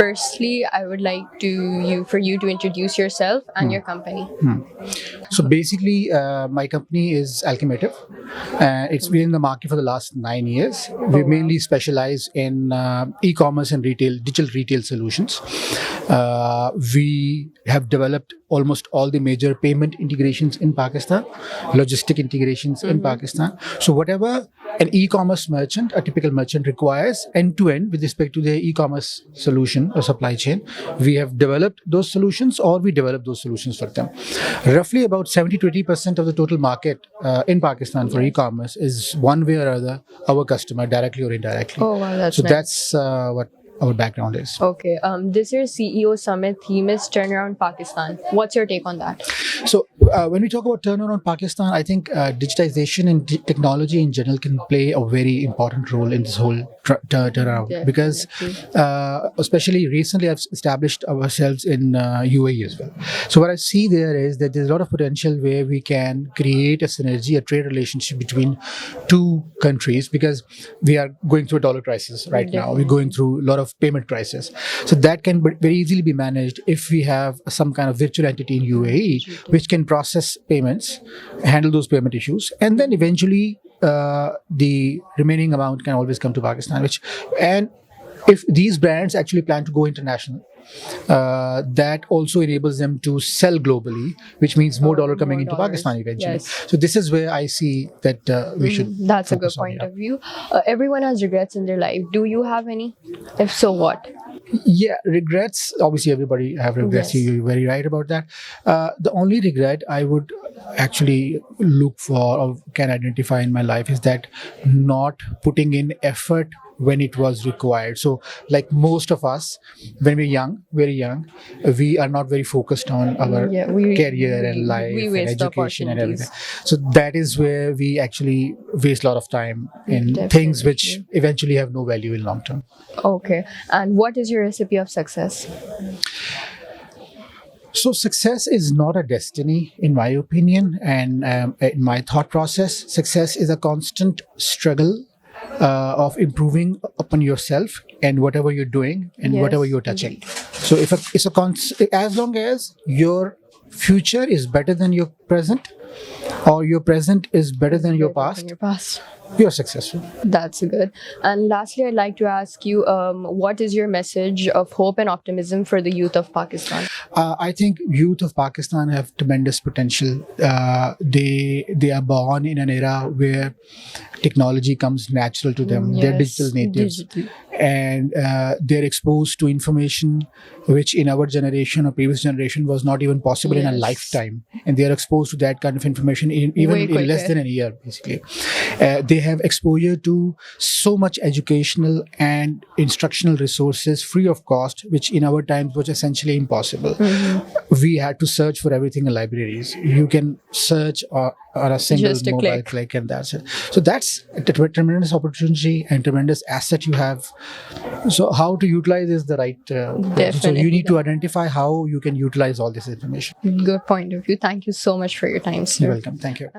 Firstly, I would like for you to introduce yourself and your company. So basically, my company is Alchemative. It's been in the market for the last 9 years. We mainly specialize in e-commerce and digital retail solutions. We have developed almost all the major payment integrations in Pakistan, logistic integrations in Pakistan. So whatever an e-commerce merchant, a typical merchant requires end-to-end with respect to their e-commerce solution or supply chain, we have developed those solutions or we develop those solutions for them. Roughly about 70-80% of the total market in Pakistan for e-commerce is one way or other our customer, directly or indirectly. Oh wow, that's So nice. that's what our background is. Okay. This year's CEO Summit theme is Turnaround Pakistan. What's your take on that? So when we talk about turnaround Pakistan, I think digitization and technology in general can play a very important role in this whole turnaround. Because especially recently I've established ourselves in UAE as well. So what I see there is that there's a lot of potential where we can create a synergy, a trade relationship between two countries, because we are going through a dollar crisis right now. We're going through a lot of payment crisis. So that can very easily be managed if we have some kind of virtual entity in UAE which can process payments, handle those payment issues, and then eventually the remaining amount can always come to Pakistan. And if these brands actually plan to go international, that also enables them to sell globally, which means more dollar coming into Pakistan eventually. Yes. So this is where I see that we should. That's a good point of view. Everyone has regrets in their life. Do you have any? If so, what? Yeah, regrets. Obviously, everybody have regrets. Yes. You're very right about that. The only regret I would actually look for or can identify in my life is that not putting in effort when it was required. So like most of us, when we're young, very young, we are not very focused on our career and life and education and everything. So that is where we actually waste a lot of time in things which eventually have no value in long term. Okay. And what is your recipe of success? So success is not a destiny, in my opinion, and in my thought process. Success is a constant struggle of improving upon yourself and whatever you're doing and whatever you're touching. So as long as your future is better than your present, or your present is better than your past, you're successful. That's good. And lastly, I'd like to ask you, what is your message of hope and optimism for the youth of Pakistan? I think youth of Pakistan have tremendous potential. They are born in an era where technology comes natural to them. They're digital natives. And they're exposed to information which in our generation or previous generation was not even possible in a lifetime. And they are exposed to that kind of information even in less than a year, basically. They have exposure to so much educational and instructional resources free of cost, which in our times was essentially impossible. We had to search for everything in libraries. You can search on a single mobile click, and that's it. So that's a tremendous opportunity and tremendous asset you have. So how to utilize is the right so you need to identify how you can utilize all this information. Good point of view. Thank you so much for your time, sir. You're welcome. Thank you.